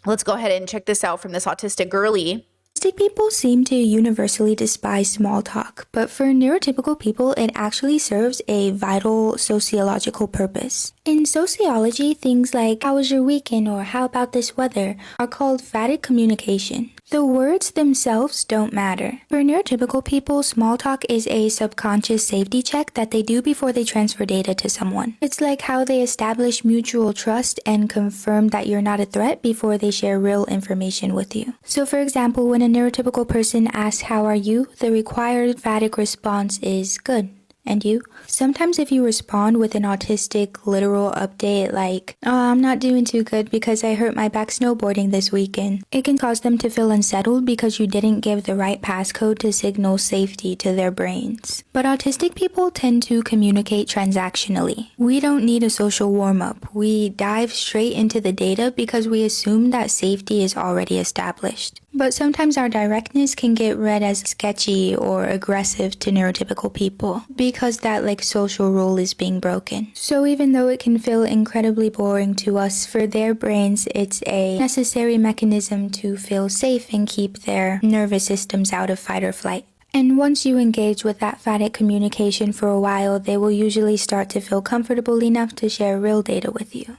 Let's go ahead and check this out from this autistic girly. Autistic people seem to universally despise small talk, but for neurotypical people, it actually serves a vital sociological purpose. In sociology, things like, how was your weekend or how about this weather are called phatic communication. The words themselves don't matter. For neurotypical people, small talk is a subconscious safety check that they do before they transfer data to someone. It's like how they establish mutual trust and confirm that you're not a threat before they share real information with you. So for example, when a neurotypical person asks, how are you? The required phatic response is good. And you? Sometimes if you respond with an autistic literal update like, oh, I'm not doing too good because I hurt my back snowboarding this weekend, it can cause them to feel unsettled because you didn't give the right passcode to signal safety to their brains. But autistic people tend to communicate transactionally. We don't need a social warm-up. We dive straight into the data because we assume that safety is already established. But sometimes our directness can get read as sketchy or aggressive to neurotypical people because that social rule is being broken. So even though it can feel incredibly boring to us, for their brains it's a necessary mechanism to feel safe and keep their nervous systems out of fight or flight. And once you engage with that phatic communication for a while, they will usually start to feel comfortable enough to share real data with you.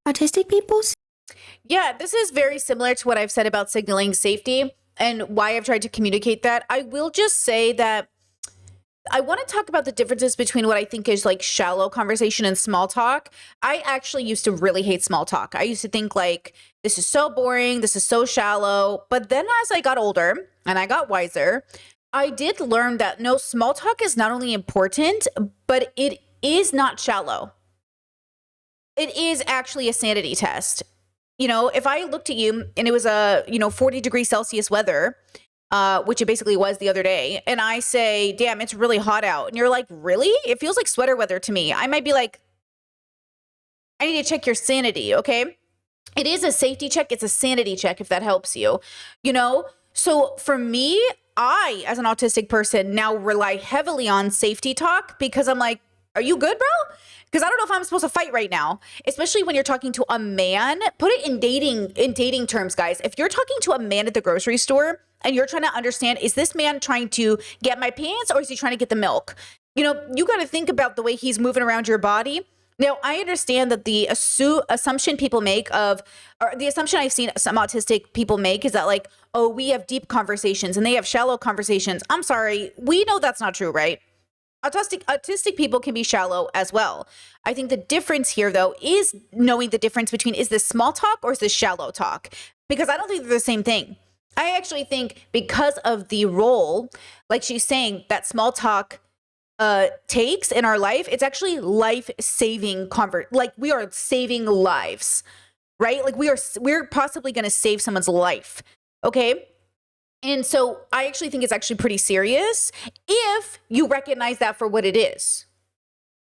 Autistic people. Yeah, this is very similar to what I've said about signaling safety and why I've tried to communicate that. I will just say that I want to talk about the differences between what I think is like shallow conversation and small talk. I actually used to really hate small talk. I used to think like, this is so boring, this is so shallow. But then as I got older and I got wiser, I did learn that no, small talk is not only important, but it is not shallow. It is actually a sanity test. You know, if I looked at you and it was a, 40 degrees Celsius weather, which it basically was the other day, and I say, damn, it's really hot out. And you're like, really? It feels like sweater weather to me. I might be like, I need to check your sanity, okay? It is a safety check. It's a sanity check, if that helps you, So for me, I, as an autistic person, now rely heavily on safety talk because I'm like, are you good, bro? Because I don't know if I'm supposed to fight right now, especially when you're talking to a man. Put it in dating terms, guys. If you're talking to a man at the grocery store and you're trying to understand, is this man trying to get my pants or is he trying to get the milk? You got to think about the way he's moving around your body. Now, I understand that the assumption people make or the assumption I've seen some autistic people make is that like, oh, we have deep conversations and they have shallow conversations. I'm sorry. We know that's not true, right? Autistic people can be shallow as well. I think the difference here, though, is knowing the difference between, is this small talk or is this shallow talk? Because I don't think they're the same thing. I actually think because of the role, like she's saying, that small talk takes in our life, it's actually life-saving like we are saving lives, right? Like we're possibly going to save someone's life, okay? And so I actually think it's actually pretty serious if you recognize that for what it is.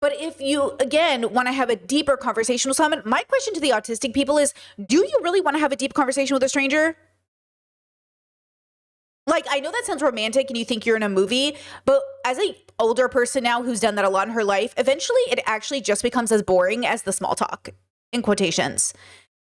But if you, again, want to have a deeper conversation with someone, my question to the autistic people is, do you really want to have a deep conversation with a stranger? Like, I know that sounds romantic and you think you're in a movie, but as an older person now who's done that a lot in her life, eventually it actually just becomes as boring as the small talk, in quotations.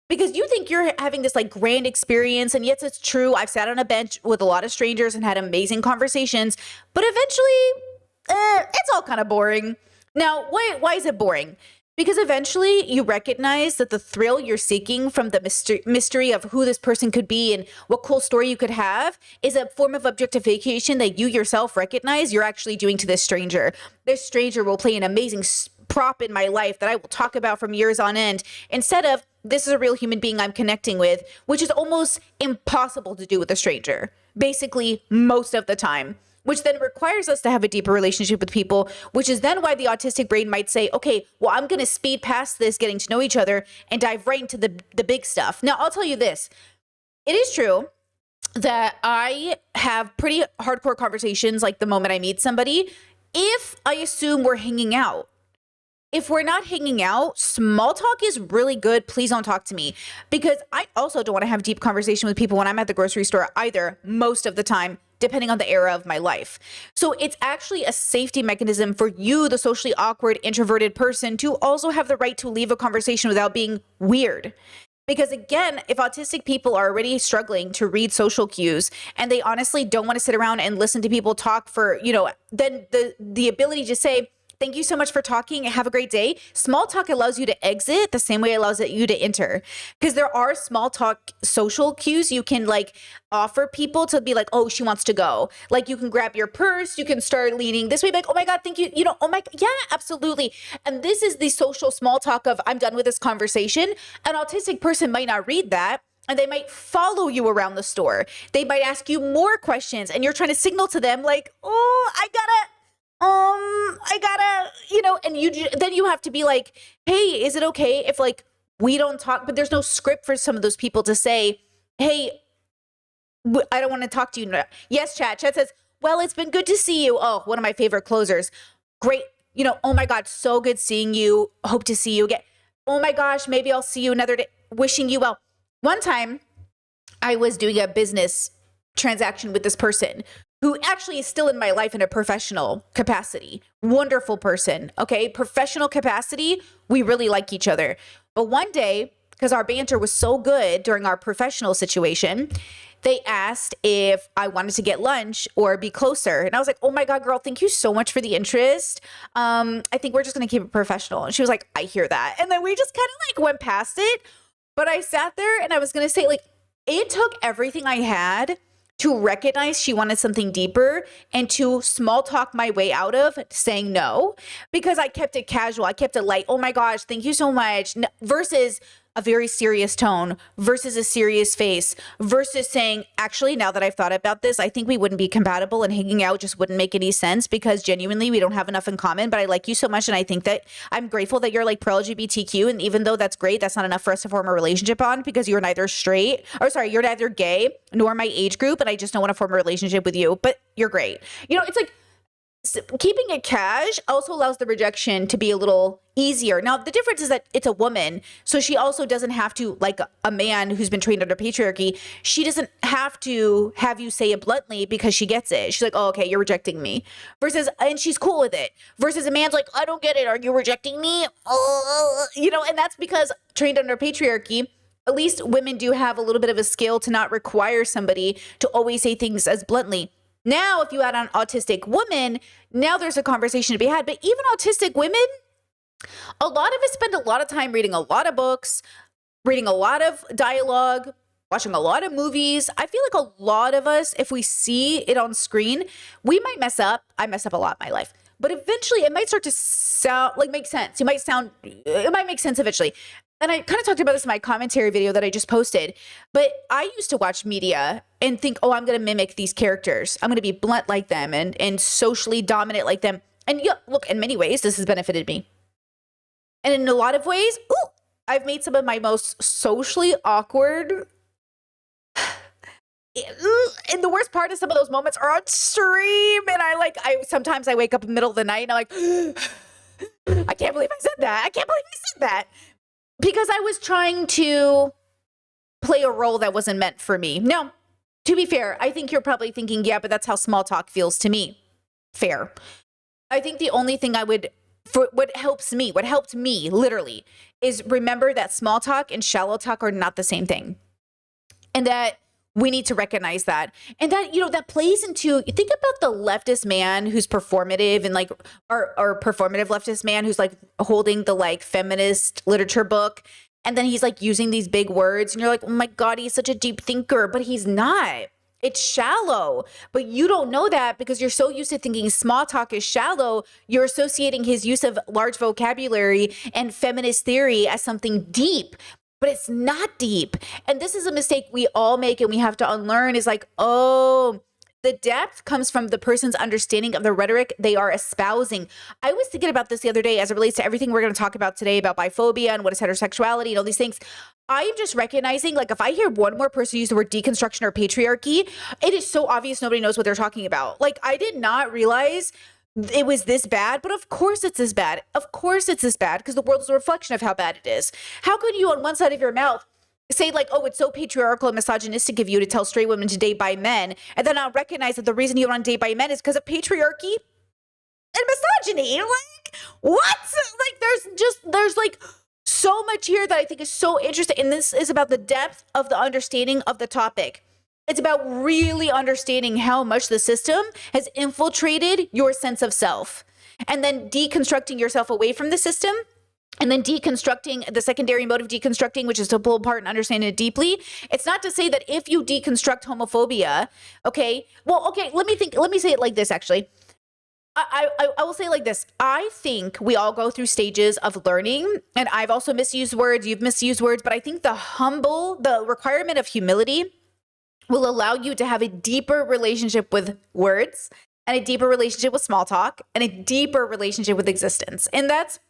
Because you think you're having this like grand experience, and yes, it's true. I've sat on a bench with a lot of strangers and had amazing conversations, but eventually, it's all kind of boring. Now, why is it boring? Because eventually you recognize that the thrill you're seeking from the mystery of who this person could be and what cool story you could have is a form of objectification that you yourself recognize you're actually doing to this stranger. This stranger will play an amazing prop in my life that I will talk about from years on end, instead of, this is a real human being I'm connecting with, which is almost impossible to do with a stranger, basically most of the time, which then requires us to have a deeper relationship with people, which is then why the autistic brain might say, okay, well, I'm going to speed past this getting to know each other and dive right into the big stuff. Now, I'll tell you this. It is true that I have pretty hardcore conversations like the moment I meet somebody, if I assume we're hanging out. If we're not hanging out, small talk is really good. Please don't talk to me, because I also don't want to have deep conversation with people when I'm at the grocery store either, most of the time, depending on the era of my life. So it's actually a safety mechanism for you, the socially awkward, introverted person, to also have the right to leave a conversation without being weird. Because again, if autistic people are already struggling to read social cues and they honestly don't want to sit around and listen to people talk for, then the ability to say, thank you so much for talking. Have a great day. Small talk allows you to exit the same way it allows you to enter. Because there are small talk social cues you can like offer people to be like, oh, she wants to go. Like you can grab your purse, you can start leaning this way, like, oh my God, thank you. Oh my, yeah, absolutely. And this is the social small talk of I'm done with this conversation. An autistic person might not read that. And they might follow you around the store. They might ask you more questions and you're trying to signal to them like, oh, and then you have to be like, hey, is it okay if like we don't talk? But there's no script for some of those people to say, hey, I don't want to talk to you now. Yes, chat. Chat says, well, it's been good to see you. Oh, one of my favorite closers. Great. Oh my God, so good seeing you. Hope to see you again. Oh my gosh, maybe I'll see you another day. Wishing you well. One time I was doing a business transaction with this person who actually is still in my life in a professional capacity. Wonderful person. Okay. Professional capacity. We really like each other. But one day, because our banter was so good during our professional situation, they asked if I wanted to get lunch or be closer. And I was like, oh my God, girl, thank you so much for the interest. I think we're just going to keep it professional. And she was like, I hear that. And then we just kind of like went past it. But I sat there and I was going to say, like, it took everything I had to recognize she wanted something deeper and to small talk my way out of saying no, because I kept it casual. I kept it light. Oh my gosh, thank you so much. Versus a very serious tone, versus a serious face, versus saying, actually, now that I've thought about this, I think we wouldn't be compatible and hanging out just wouldn't make any sense because genuinely we don't have enough in common, but I like you so much. And I think that I'm grateful that you're like pro LGBTQ. And even though that's great, that's not enough for us to form a relationship on because you're neither you're neither gay nor my age group. And I just don't want to form a relationship with you, but you're great. It's like, keeping it cash also allows the rejection to be a little easier. Now, the difference is that it's a woman, so she also doesn't have to, like a man who's been trained under patriarchy, she doesn't have to have you say it bluntly because she gets it. She's like, oh, okay, you're rejecting me. And she's cool with it. Versus a man's like, I don't get it. Are you rejecting me? And that's because trained under patriarchy, at least women do have a little bit of a skill to not require somebody to always say things as bluntly. Now, if you add on autistic woman, now there's a conversation to be had. But even autistic women, a lot of us spend a lot of time reading a lot of books, reading a lot of dialogue, watching a lot of movies. I feel like a lot of us, if we see it on screen, we might mess up. I mess up a lot in my life. But eventually it might start to sound like make sense. It might make sense eventually. And I kind of talked about this in my commentary video that I just posted, but I used to watch media and think, oh, I'm going to mimic these characters. I'm going to be blunt like them and socially dominant like them. And yeah, look, in many ways, this has benefited me. And in a lot of ways, I've made some of my most socially awkward. And the worst part is some of those moments are on stream. And I sometimes I wake up in the middle of the night and I'm like, I can't believe I said that. I can't believe I said that. Because I was trying to play a role that wasn't meant for me. No, to be fair, I think you're probably thinking, yeah, but that's how small talk feels to me. Fair. I think the only thing what helped me literally is remember that small talk and shallow talk are not the same thing. And that we need to recognize that. And that, that plays into, you think about the leftist man who's performative and like, or performative leftist man who's like holding the like feminist literature book. And then he's like using these big words and you're like, oh my God, he's such a deep thinker, but he's not. It's shallow, but you don't know that because you're so used to thinking small talk is shallow. You're associating his use of large vocabulary and feminist theory as something deep. But it's not deep. And this is a mistake we all make and we have to unlearn is like, oh, the depth comes from the person's understanding of the rhetoric they are espousing. I was thinking about this the other day as it relates to everything we're going to talk about today about biphobia and what is heterosexuality and all these things. I am just recognizing, like, if I hear one more person use the word deconstruction or patriarchy, it is so obvious nobody knows what they're talking about. Like, I did not realize it was this bad, but of course it's this bad. Of course it's this bad because the world is a reflection of how bad it is. How could you on one side of your mouth say like, oh, it's so patriarchal and misogynistic of you to tell straight women to date by men, and then not recognize that the reason you don't want to date by men is because of patriarchy and misogyny? Like, what? Like, there's like so much here that I think is so interesting. And this is about the depth of the understanding of the topic. It's about really understanding how much the system has infiltrated your sense of self, and then deconstructing yourself away from the system, and then deconstructing the secondary mode of deconstructing, which is to pull apart and understand it deeply. It's not to say that if you deconstruct homophobia, okay, let me say it like this, actually. I will say it like this. I think we all go through stages of learning, and I've also misused words, you've misused words, but I think the requirement of humility will allow you to have a deeper relationship with words, and a deeper relationship with small talk, and a deeper relationship with existence. And that's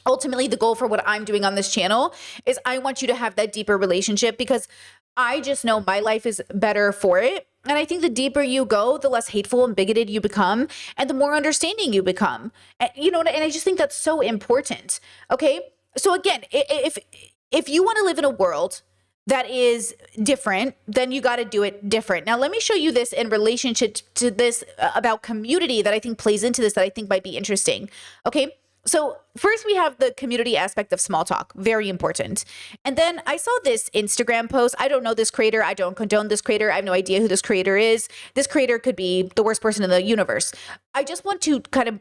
ultimately the goal for what I'm doing on this channel. Is I want you to have that deeper relationship, because I just know my life is better for it. And I think the deeper you go, the less hateful and bigoted you become, and the more understanding you become. And, and I just think that's so important. Okay. So again, if you want to live in a world that is different, then you got to do it different. Now, let me show you this in relationship to this about community that I think plays into this, that I think might be interesting. Okay. So first we have the community aspect of small talk, very important. And then I saw this Instagram post. I don't know this creator. I don't condone this creator. I have no idea who this creator is. This creator could be the worst person in the universe. I just want to kind of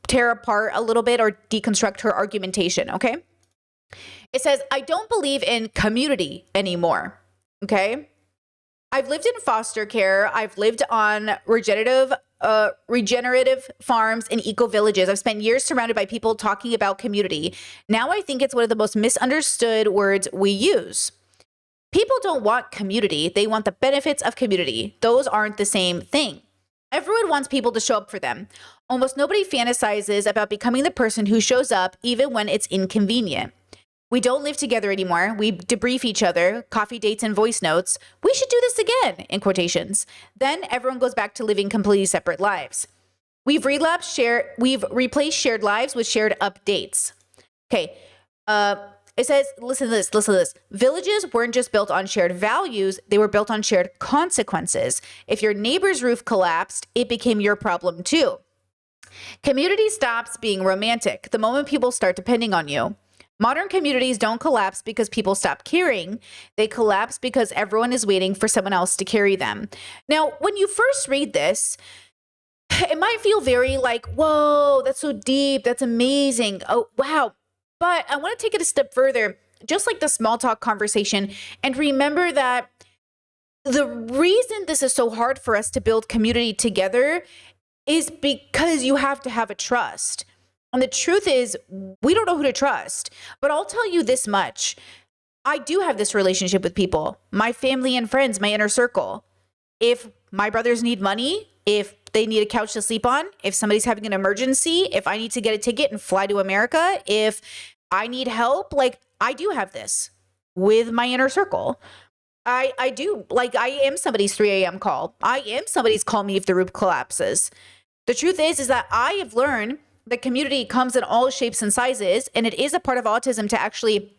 tear apart a little bit or deconstruct her argumentation, okay? It says, I don't believe in community anymore, okay? I've lived in foster care. I've lived on regenerative farms and eco villages. I've spent years surrounded by people talking about community. Now I think it's one of the most misunderstood words we use. People don't want community. They want the benefits of community. Those aren't the same thing. Everyone wants people to show up for them. Almost nobody fantasizes about becoming the person who shows up even when it's inconvenient. We don't live together anymore. We debrief each other, coffee dates and voice notes. We should do this again, in quotations. Then everyone goes back to living completely separate lives. We've replaced shared lives with shared updates. Okay. It says, listen to this. Villages weren't just built on shared values. They were built on shared consequences. If your neighbor's roof collapsed, it became your problem too. Community stops being romantic the moment people start depending on you. Modern communities don't collapse because people stop caring. They collapse because everyone is waiting for someone else to carry them. Now, when you first read this, it might feel very like, whoa, that's so deep. That's amazing. Oh, wow. But I want to take it a step further, just like the small talk conversation, and remember that the reason this is so hard for us to build community together is because you have to have a trust. And the truth is, we don't know who to trust. But I'll tell you this much. I do have this relationship with people, my family and friends, my inner circle. If my brothers need money, if they need a couch to sleep on, if somebody's having an emergency, if I need to get a ticket and fly to America, if I need help, like I do have this with my inner circle. I do. Like I am somebody's 3 a.m. call. I am somebody's call me if the roof collapses. The truth is that I have learned the community comes in all shapes and sizes, and it is a part of autism to actually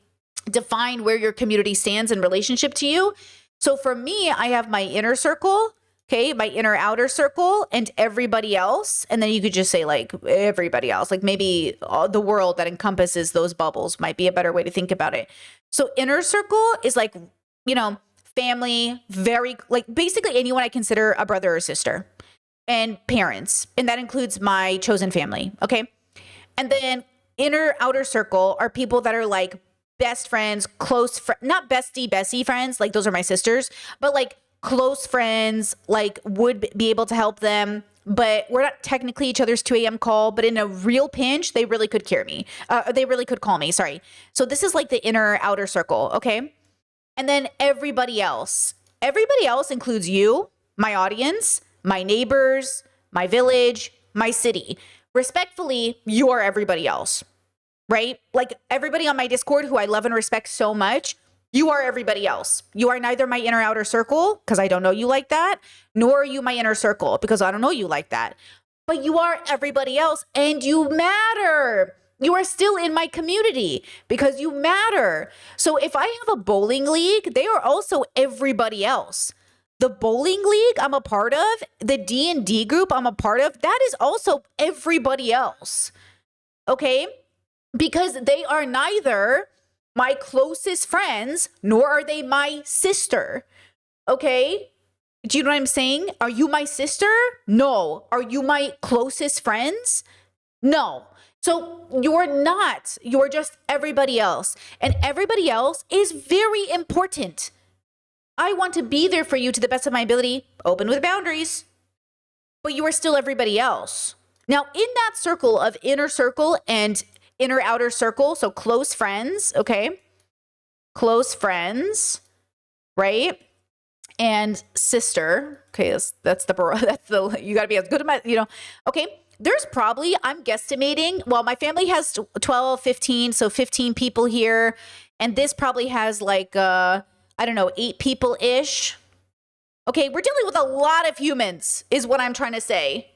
define where your community stands in relationship to you. So for me, I have my inner circle, okay, my inner outer circle, and everybody else. And then you could just say like everybody else, like maybe the world that encompasses those bubbles might be a better way to think about it. So inner circle is like, family, very like basically anyone I consider a brother or sister. And parents, and that includes my chosen family, okay? And then inner outer circle are people that are like best friends, not bestie friends, like those are my sisters, but like close friends, like would be able to help them, but we're not technically each other's 2 a.m. call, but in a real pinch, they really could they really could call me, sorry. So this is like the inner outer circle, okay? And then everybody else includes you, my audience, my neighbors, my village, my city. Respectfully, you are everybody else, right? Like everybody on my Discord who I love and respect so much, you are everybody else. You are neither my inner outer circle, because I don't know you like that, nor are you my inner circle, because I don't know you like that. But you are everybody else, and you matter. You are still in my community because you matter. So if I have a bowling league, they are also everybody else. The bowling league I'm a part of, the D&D group I'm a part of, that is also everybody else, okay? Because they are neither my closest friends, nor are they my sister. Okay? Do you know what I'm saying? Are you my sister? No. Are you my closest friends? No. So you're not. You're just everybody else. And everybody else is very important. I want to be there for you to the best of my ability, open with boundaries. But you are still everybody else. Now, in that circle of inner circle and inner outer circle, so close friends, okay? Close friends, right? And sister, okay, that's the you got to be as good at okay. There's probably, I'm guesstimating, well, my family has 12, 15, so 15 people here, and this probably has like I don't know, 8 people-ish. Okay, we're dealing with a lot of humans, is what I'm trying to say.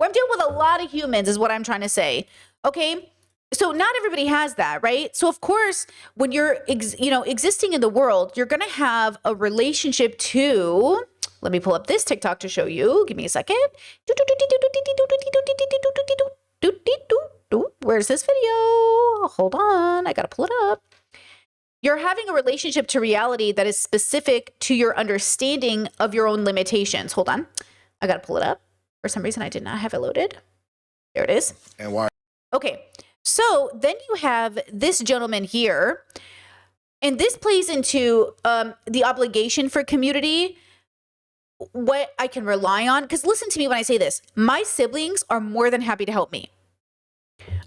I'm dealing with a lot of humans, is what I'm trying to say. Okay, so not everybody has that, right? So of course, when you're, existing in the world, you're gonna have a relationship to. Let me pull up this TikTok to show you. Give me a second. Where's this video? Hold on, I gotta pull it up. You're having a relationship to reality that is specific to your understanding of your own limitations. Hold on. I got to pull it up. For some reason, I did not have it loaded. There it is. And why? Okay. So then you have this gentleman here, and this plays into the obligation for community, what I can rely on. Because listen to me when I say this. My siblings are more than happy to help me.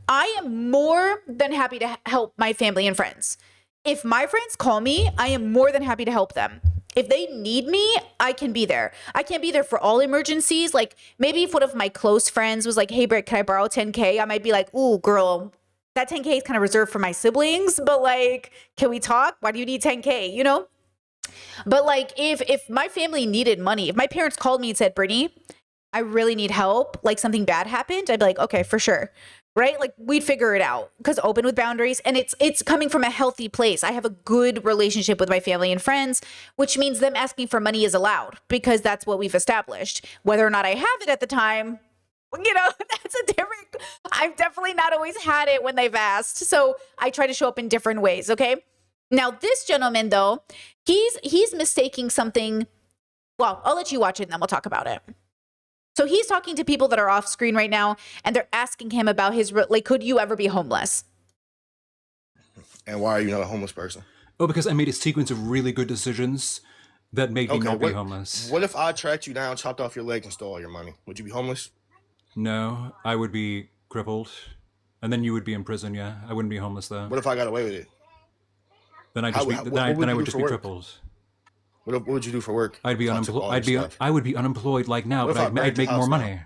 I am more than happy to help my family and friends. If my friends call me, I am more than happy to help them. If they need me, I can be there. I can't be there for all emergencies. Like maybe if one of my close friends was like, hey, Britt, can I borrow 10K? I might be like, ooh, girl, that 10K is kind of reserved for my siblings, but like, can we talk? Why do you need 10K? You know? But like, if my family needed money, if my parents called me and said, Brittany, I really need help, like something bad happened, I'd be like, okay, for sure. Right? Like we'd figure it out because open with boundaries, and it's coming from a healthy place. I have a good relationship with my family and friends, which means them asking for money is allowed because that's what we've established. Whether or not I have it at the time, that's a different, I've definitely not always had it when they've asked. So I try to show up in different ways. Okay. Now this gentleman though, he's mistaking something. Well, I'll let you watch it and then we'll talk about it. So he's talking to people that are off screen right now, and they're asking him about his, like, could you ever be homeless? And why are you not a homeless person? Oh, because I made a sequence of really good decisions that made me not be homeless. What if I tracked you down, chopped off your legs, and stole all your money? Would you be homeless? No, I would be crippled. And then you would be in prison, yeah. I wouldn't be homeless, though. What if I got away with it? Then I would just be crippled. What would you do for work? I'd be unemployed. I would be unemployed like now, but I'd make more money.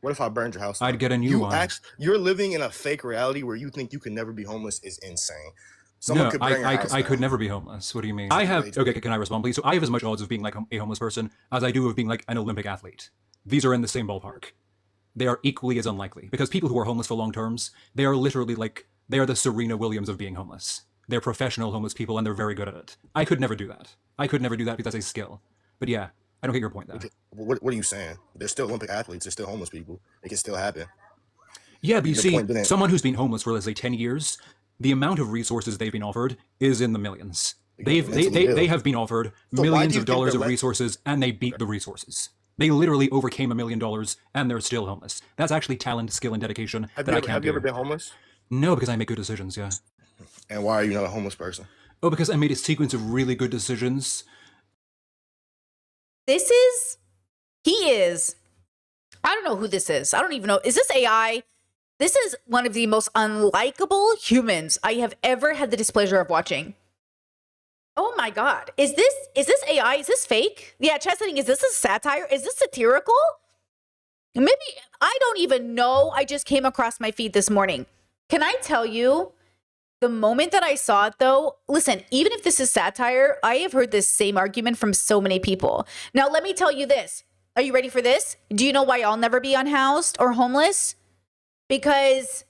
What if I burned your house down? I'd get a new one. You're living in a fake reality where you think you can never be homeless is insane. I could never be homeless. What do you mean? Okay, can I respond, please? So I have as much odds of being like a homeless person as I do of being like an Olympic athlete. These are in the same ballpark. They are equally as unlikely because people who are homeless for long terms, they are literally like, they are the Serena Williams of being homeless. They're professional homeless people and they're very good at it. I could never do that. I could never do that because that's a skill. But yeah, I don't get your point though. What are you saying? They're still Olympic athletes. They're still homeless people. It can still happen. Yeah, but you see, someone who's been homeless for, let's say, 10 years, the amount of resources they've been offered is in the millions. They have been offered millions of dollars of resources and they beat the resources. They literally overcame $1 million and they're still homeless. That's actually talent, skill, and dedication that I can't do. Have you ever been homeless? No, because I make good decisions, yeah. And why are you not a homeless person? Oh, because I made a sequence of really good decisions. He is. I don't know who this is. I don't even know. Is this AI? This is one of the most unlikable humans I have ever had the displeasure of watching. Oh my God. Is this AI? Is this fake? Yeah, chat setting, is this a satire? Is this satirical? Maybe, I don't even know. I just came across my feed this morning. Can I tell you, the moment that I saw it though, listen, even if this is satire, I have heard this same argument from so many people. Now, let me tell you this. Are you ready for this? Do you know why I'll never be unhoused or homeless? Because,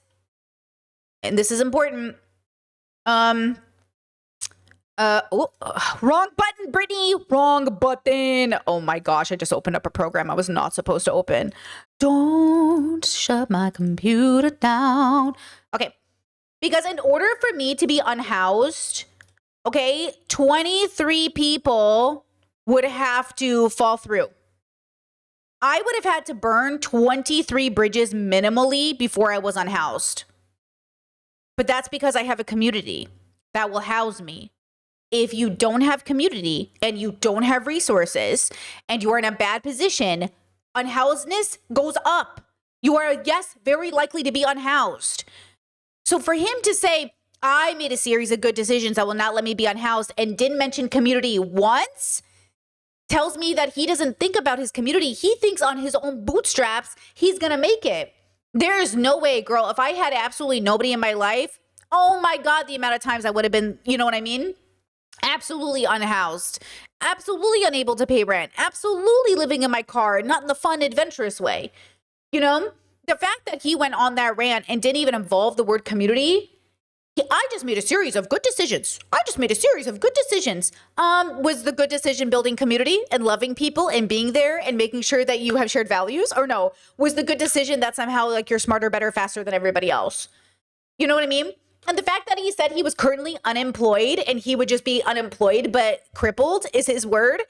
and this is important, wrong button, Brittany, wrong button. Oh my gosh, I just opened up a program I was not supposed to open. Don't shut my computer down. Okay. Because in order for me to be unhoused, okay, 23 people would have to fall through. I would have had to burn 23 bridges minimally before I was unhoused. But that's because I have a community that will house me. If you don't have community and you don't have resources and you are in a bad position, unhousedness goes up. You are, yes, very likely to be unhoused. So for him to say, I made a series of good decisions that will not let me be unhoused and didn't mention community once, tells me that he doesn't think about his community. He thinks on his own bootstraps, he's going to make it. There is no way, girl. If I had absolutely nobody in my life, oh my God, the amount of times I would have been, you know what I mean? Absolutely unhoused, absolutely unable to pay rent, absolutely living in my car, not in the fun, adventurous way. You know, the fact that he went on that rant and didn't even involve the word community, I just made a series of good decisions. Was the good decision building community and loving people and being there and making sure that you have shared values? Or no, was the good decision that somehow like you're smarter, better, faster than everybody else? You know what I mean? And the fact that he said he was currently unemployed and he would just be unemployed but crippled is his word.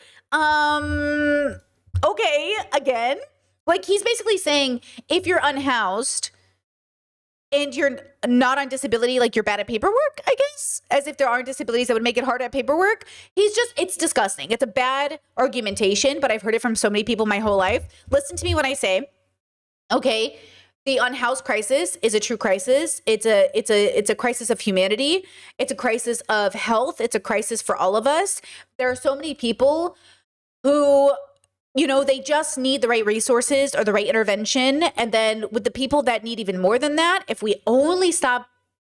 Okay, again, like he's basically saying if you're unhoused and you're not on disability, like you're bad at paperwork, I guess, as if there aren't disabilities that would make it hard at paperwork. It's disgusting. It's a bad argumentation, but I've heard it from so many people my whole life. Listen to me when I say, okay, the unhoused crisis is a true crisis. It's a crisis of humanity. It's a crisis of health. It's a crisis for all of us. There are so many people who, you know, they just need the right resources or the right intervention. And then with the people that need even more than that, if we only stop,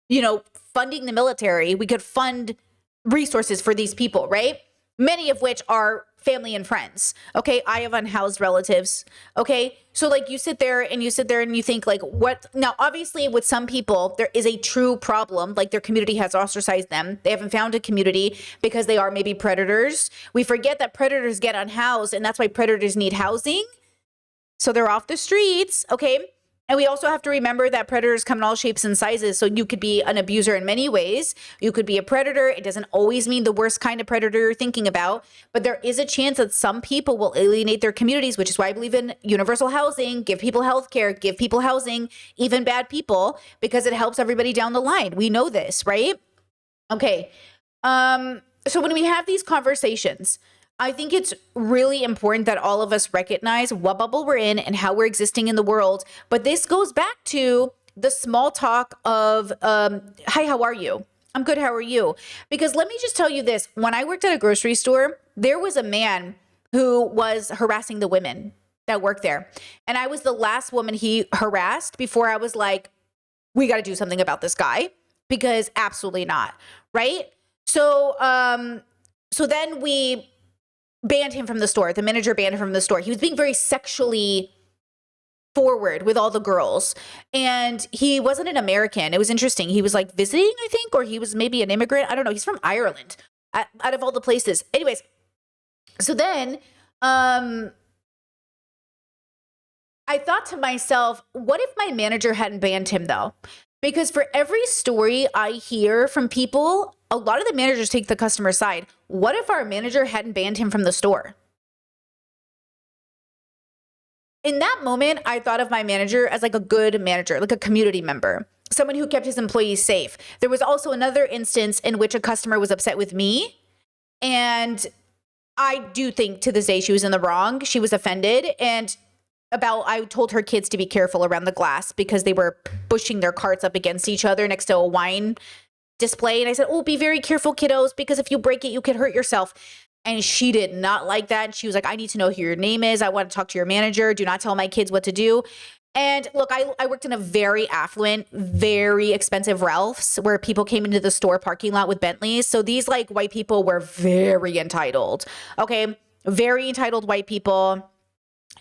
you know, funding the military, we could fund resources for these people, right? Many of which are family and friends. Okay. I have unhoused relatives. Okay. So like you sit there and you think like what now, obviously with some people, there is a true problem. Like their community has ostracized them. They haven't found a community because they are maybe predators. We forget that predators get unhoused and that's why predators need housing. So they're off the streets. Okay. And we also have to remember that predators come in all shapes and sizes. So you could be an abuser in many ways. You could be a predator. It doesn't always mean the worst kind of predator you're thinking about, but there is a chance that some people will alienate their communities, which is why I believe in universal housing, give people health care, give people housing, even bad people, because it helps everybody down the line. We know this, right? Okay. So when we have these conversations, I think it's really important that all of us recognize what bubble we're in and how we're existing in the world. But this goes back to the small talk of, hi, how are you? I'm good. How are you? Because let me just tell you this. When I worked at a grocery store, there was a man who was harassing the women that worked there. And I was the last woman he harassed before I was like, we got to do something about this guy, because absolutely not. Right. So then we banned him from the store. The manager banned him from the store. He was being very sexually forward with all the girls. And he wasn't an American. It was interesting. He was like visiting, I think, or he was maybe an immigrant. I don't know. He's from Ireland, out of all the places. Anyways, so then I thought to myself, what if my manager hadn't banned him though? Because for every story I hear from people, a lot of the managers take the customer side. What if our manager hadn't banned him from the store? In that moment, I thought of my manager as like a good manager, like a community member, someone who kept his employees safe. There was also another instance in which a customer was upset with me. And I do think to this day she was in the wrong. She was offended. And I told her kids to be careful around the glass because they were pushing their carts up against each other next to a wine display. And I said, oh, be very careful, kiddos, because if you break it, you could hurt yourself. And she did not like that. She was like, I need to know who your name is. I want to talk to your manager. Do not tell my kids what to do. And look, I worked in a very affluent, very expensive Ralph's where people came into the store parking lot with Bentleys. So these like white people were very entitled. Okay. Very entitled white people.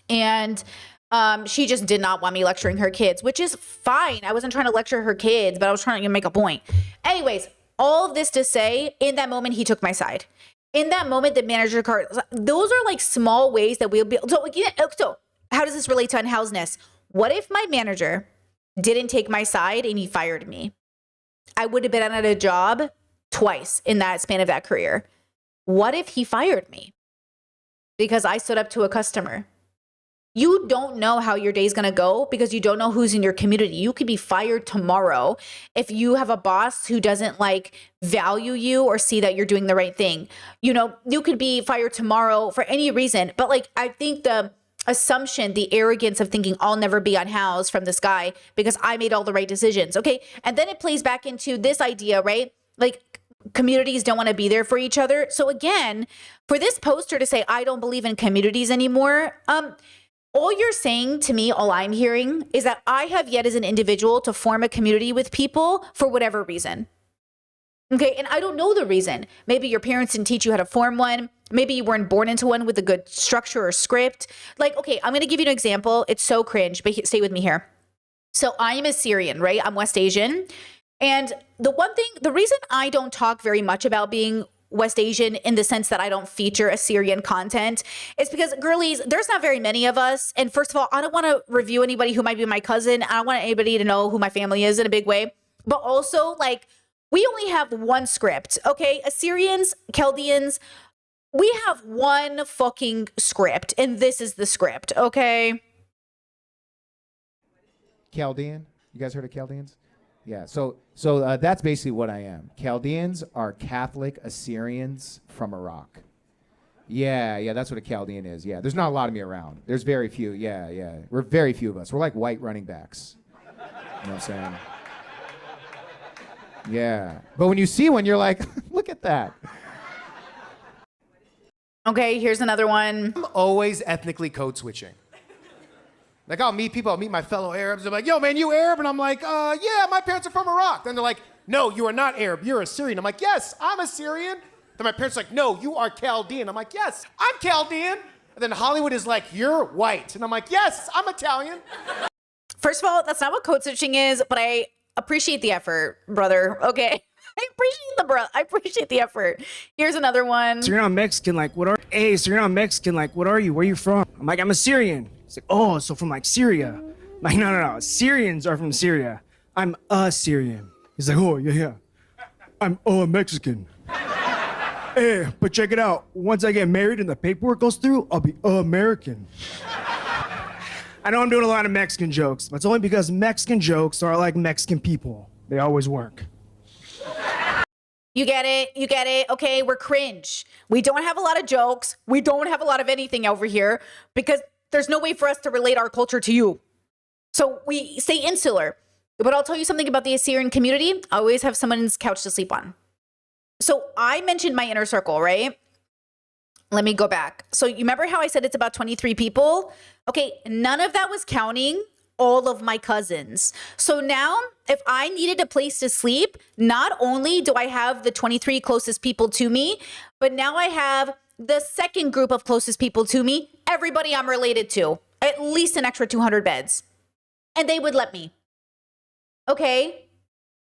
And she just did not want me lecturing her kids, which is fine. I wasn't trying to lecture her kids, but I was trying to make a point. Anyways, all of this to say, in that moment, he took my side. In that moment, the manager card, those are like small ways that we'll be. So how does this relate to unhousedness? What if my manager didn't take my side and he fired me? I would have been at a job twice in that span of that career. What if he fired me because I stood up to a customer? You don't know how your day's going to go because you don't know who's in your community. You could be fired tomorrow if you have a boss who doesn't like value you or see that you're doing the right thing. You know, you could be fired tomorrow for any reason. But like, I think the assumption, the arrogance of thinking I'll never be unhoused from this guy because I made all the right decisions. Okay. And then it plays back into this idea, right? Like, communities don't want to be there for each other. So again, for this poster to say, I don't believe in communities anymore, all you're saying to me, all I'm hearing is that I have yet as an individual to form a community with people for whatever reason. Okay. And I don't know the reason. Maybe your parents didn't teach you how to form one. Maybe you weren't born into one with a good structure or script. Like, okay, I'm going to give you an example. It's so cringe, but stay with me here. So I am Assyrian, right? I'm West Asian. And the reason I don't talk very much about being West Asian in the sense that I don't feature Assyrian content is because, girlies, there's not very many of us. And first of all, I don't want to review anybody who might be my cousin. I don't want anybody to know who my family is in a big way. But also, like, we only have one script, okay? Assyrians, Chaldeans, we have one fucking script, and this is the script, okay? Chaldean? You guys heard of Chaldeans? Yeah, so that's basically what I am. Chaldeans are Catholic Assyrians from Iraq. Yeah, that's what a Chaldean is. Yeah, there's not a lot of me around. There's very few. Yeah. We're very few of us. We're like white running backs. You know what I'm saying? Yeah. But when you see one, you're like, look at that. Okay, here's another one. I'm always ethnically code switching. Like, I'll meet people, I'll meet my fellow Arabs. They're like, yo, man, you Arab? And I'm like, yeah, my parents are from Iraq. Then they're like, no, you are not Arab, you're Assyrian. I'm like, yes, I'm Assyrian. Then my parents are like, no, you are Chaldean. I'm like, yes, I'm Chaldean. And then Hollywood is like, you're white. And I'm like, yes, I'm Italian. First of all, that's not what code switching is, but I appreciate the effort, brother. Okay. I appreciate the effort. Here's another one. So you're not Mexican, like, what are, hey, so you're not Mexican, like, what are you? Where are you from? I'm like, I'm Assyrian. It's like, oh, so from like Syria. I'm like, no. Syrians are from Syria. I'm Assyrian. He's like, oh, yeah. I'm Mexican. Hey, but check it out. Once I get married and the paperwork goes through, I'll be American. I know I'm doing a lot of Mexican jokes, but it's only because Mexican jokes are like Mexican people. They always work. You get it. Okay, we're cringe. We don't have a lot of jokes. We don't have a lot of anything over here because there's no way for us to relate our culture to you. So we stay insular. But I'll tell you something about the Assyrian community. I always have someone's couch to sleep on. So I mentioned my inner circle, right? Let me go back. So you remember how I said it's about 23 people? Okay, none of that was counting all of my cousins. So now if I needed a place to sleep, not only do I have the 23 closest people to me, but now I have the second group of closest people to me, everybody I'm related to, at least an extra 200 beds. And they would let me. Okay?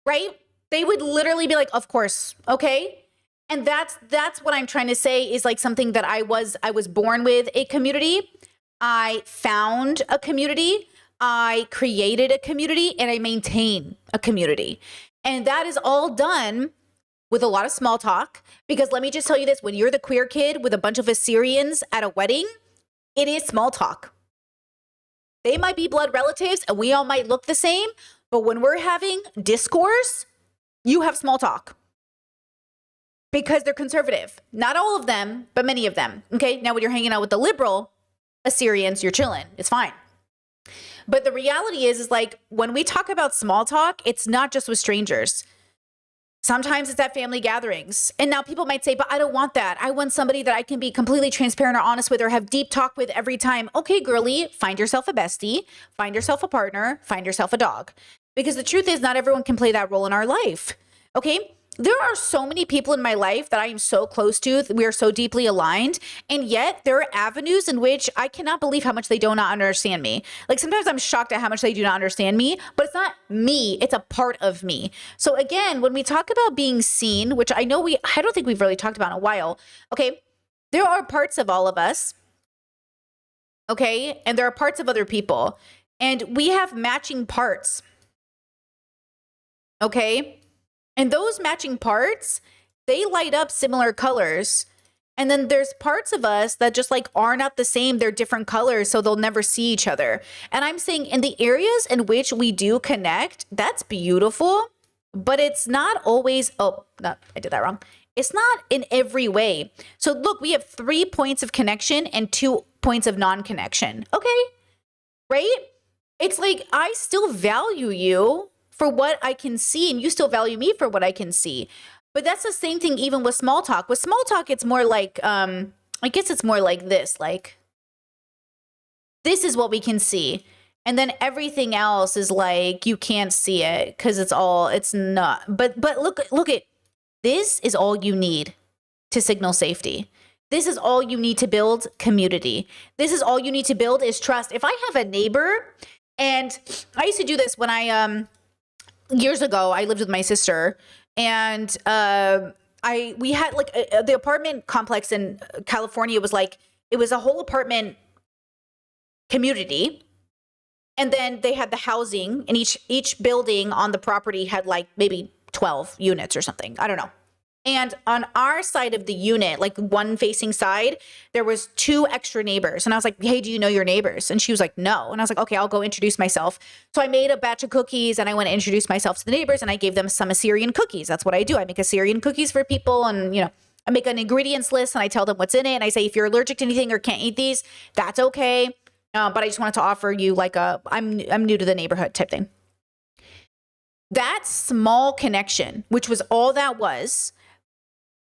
Right? They would literally be like, of course. Okay? And that's what I'm trying to say is like something that I was born with a community. I found a community. I created a community and I maintain a community. And that is all done with a lot of small talk. Because let me just tell you this, when you're the queer kid with a bunch of Assyrians at a wedding, it is small talk. They might be blood relatives and we all might look the same, but when we're having discourse, you have small talk. Because they're conservative. Not all of them, but many of them. Okay, now when you're hanging out with the liberal Assyrians, you're chilling. It's fine. But the reality is like when we talk about small talk, it's not just with strangers. Sometimes it's at family gatherings. And now people might say, but I don't want that. I want somebody that I can be completely transparent or honest with or have deep talk with every time. Okay, girly, find yourself a bestie, find yourself a partner, find yourself a dog. Because the truth is not everyone can play that role in our life. Okay? There are so many people in my life that I am so close to. We are so deeply aligned. And yet there are avenues in which I cannot believe how much they do not understand me. Like sometimes I'm shocked at how much they do not understand me, but it's not me. It's a part of me. So again, when we talk about being seen, which I don't think we've really talked about in a while. Okay. There are parts of all of us. Okay. And there are parts of other people and we have matching parts. Okay. And those matching parts, they light up similar colors. And then there's parts of us that just like are not the same. They're different colors, so they'll never see each other. And I'm saying in the areas in which we do connect, that's beautiful, but it's not always, oh, no, I did that wrong. It's not in every way. So look, we have 3 points of connection and 2 points of non-connection. Okay, right? It's like I still value you for what I can see, and you still value me for what I can see. But that's the same thing even with small talk. With small talk, it's more like, I guess it's more like this, like, this is what we can see. And then everything else is like, you can't see it because it's not. But look at, this is all you need to signal safety. This is all you need to build community. This is all you need to build is trust. If I have a neighbor, and I used to do this when I, years ago, I lived with my sister, and we had like the apartment complex in California was like, it was a whole apartment community. And then they had the housing, and each building on the property had like maybe 12 units or something. I don't know. And on our side of the unit, like one facing side, there was 2 extra neighbors. And I was like, hey, do you know your neighbors? And she was like, no. And I was like, okay, I'll go introduce myself. So I made a batch of cookies, and I went to introduce myself to the neighbors, and I gave them some Assyrian cookies. That's what I do. I make Assyrian cookies for people, and I make an ingredients list, and I tell them what's in it. And I say, if you're allergic to anything or can't eat these, that's okay. But I just wanted to offer you like I'm new to the neighborhood type thing. That small connection, which was all that was,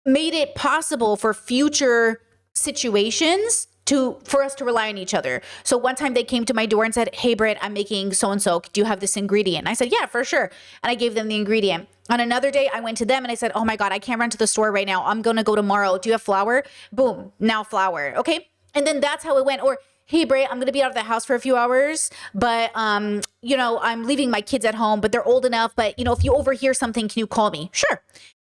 made it possible for future situations for us to rely on each other. So one time they came to my door and said, hey, Britt, I'm making so-and-so. Do you have this ingredient? And I said, yeah, for sure. And I gave them the ingredient. On another day, I went to them and I said, oh my God, I can't run to the store right now. I'm going to go tomorrow. Do you have flour? Boom. Now flour. Okay. And then that's how it went. Or, hey, Bray, I'm going to be out of the house for a few hours, but, I'm leaving my kids at home, but they're old enough. But, if you overhear something, can you call me? Sure.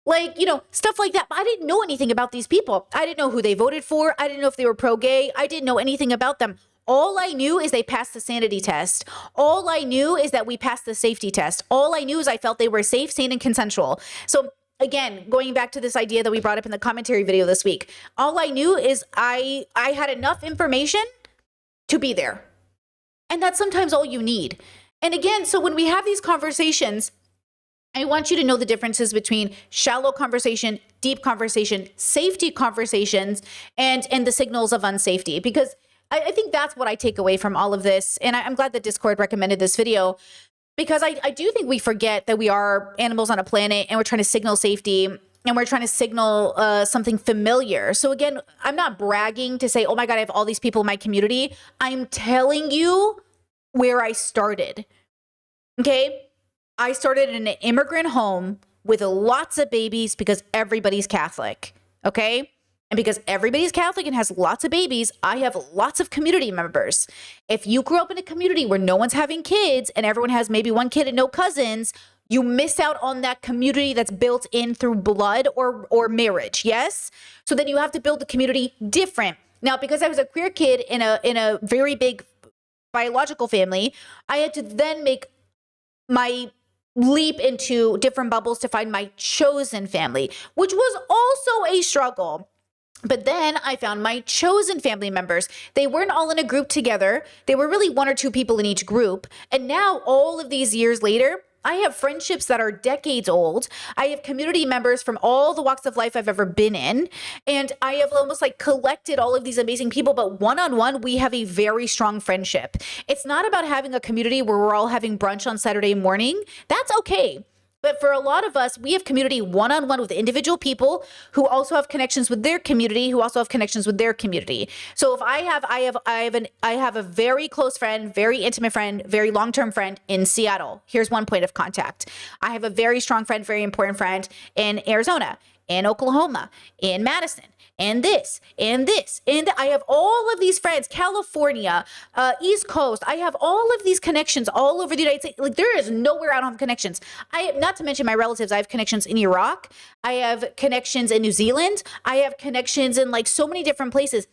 Like, stuff like that. But I didn't know anything about these people. I didn't know who they voted for. I didn't know if they were pro-gay. I didn't know anything about them. All I knew is they passed the sanity test. All I knew is that we passed the safety test. All I knew is I felt they were safe, sane, and consensual. So again, going back to this idea that we brought up in the commentary video this week, all I knew is I had enough information to be there. And that's sometimes all you need. And again, so when we have these conversations, I want you to know the differences between shallow conversation, deep conversation, safety conversations, and the signals of unsafety, because I think that's what I take away from all of this. And I'm glad that Discord recommended this video, because I do think we forget that we are animals on a planet and we're trying to signal safety and we're trying to signal something familiar. So again, I'm not bragging to say, oh my God, I have all these people in my community. I'm telling you where I started. Okay? I started in an immigrant home with lots of babies because everybody's Catholic. Okay? And because everybody's Catholic and has lots of babies, I have lots of community members. If you grew up in a community where no one's having kids and everyone has maybe one kid and no cousins, you miss out on that community that's built in through blood or marriage. Yes? So then you have to build the community different. Now, because I was a queer kid in a very big biological family, I had to then make my leap into different bubbles to find my chosen family, which was also a struggle. But then I found my chosen family members. They weren't all in a group together. They were really 1 or 2 people in each group. And now all of these years later, I have friendships that are decades old. I have community members from all the walks of life I've ever been in. And I have almost like collected all of these amazing people, but one-on-one, we have a very strong friendship. It's not about having a community where we're all having brunch on Saturday morning. That's okay. But for a lot of us, we have community one-on-one with individual people who also have connections with their community, who also have connections with their community. So if I have a very close friend, very intimate friend, very long-term friend in Seattle. Here's one point of contact. I have a very strong friend, very important friend in Arizona, in Oklahoma, in Madison, and this, and this, and I have all of these friends, California, East Coast. I have all of these connections all over the United States. Like, there is nowhere I don't have connections. Not to mention my relatives. I have connections in Iraq. I have connections in New Zealand. I have connections in like so many different places.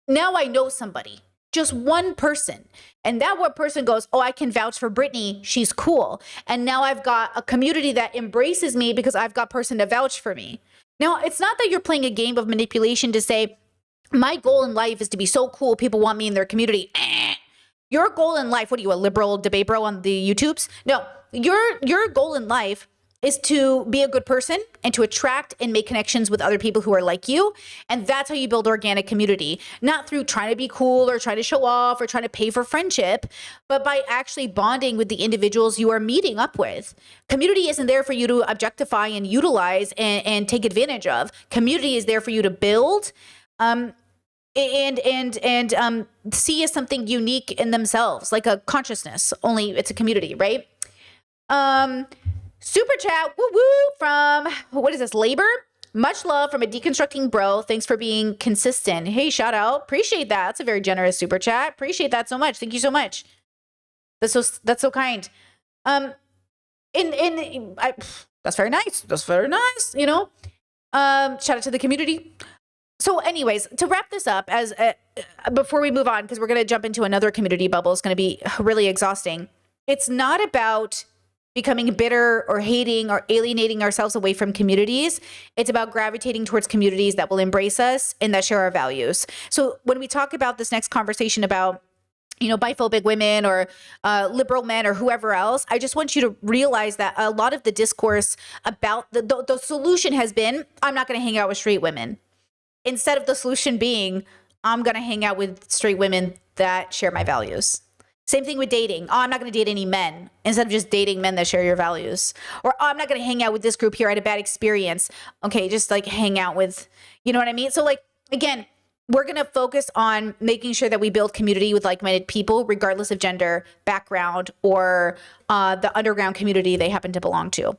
Now I know somebody. just one person. And that one person goes, oh, I can vouch for Brittany. She's cool. And now I've got a community that embraces me because I've got person to vouch for me. Now, it's not that you're playing a game of manipulation to say, my goal in life is to be so cool, people want me in their community. Your goal in life, what are you, a liberal debate bro on the YouTubes? No, your goal in life is to be a good person and to attract and make connections with other people who are like you. And that's how you build organic community, not through trying to be cool or trying to show off or trying to pay for friendship, but by actually bonding with the individuals you are meeting up with. Community isn't there for you to objectify and utilize and take advantage of. Community is there for you to build, and see as something unique in themselves, like a consciousness, only it's a community, right? Super chat, woo woo, from, what is this, Labor? Much love from a deconstructing bro. Thanks for being consistent. Hey, shout out. Appreciate that. That's a very generous super chat. Appreciate that so much. Thank you so much. That's so kind. That's very nice. That's very nice, you know? Shout out to the community. So anyways, to wrap this up, as before we move on, because we're going to jump into another community bubble, it's going to be really exhausting. It's not about becoming bitter or hating or alienating ourselves away from communities. It's about gravitating towards communities that will embrace us and that share our values. So when we talk about this next conversation about, you know, biphobic women or liberal men or whoever else, I just want you to realize that a lot of the discourse about the solution has been, I'm not going to hang out with straight women. Instead of the solution being, I'm going to hang out with straight women that share my values. Same thing with dating. Oh, I'm not going to date any men, instead of just dating men that share your values. Or, oh, I'm not going to hang out with this group here. I had a bad experience. Okay, just like hang out with, you know what I mean? So like, again, we're going to focus on making sure that we build community with like-minded people, regardless of gender, background, or the underground community they happen to belong to.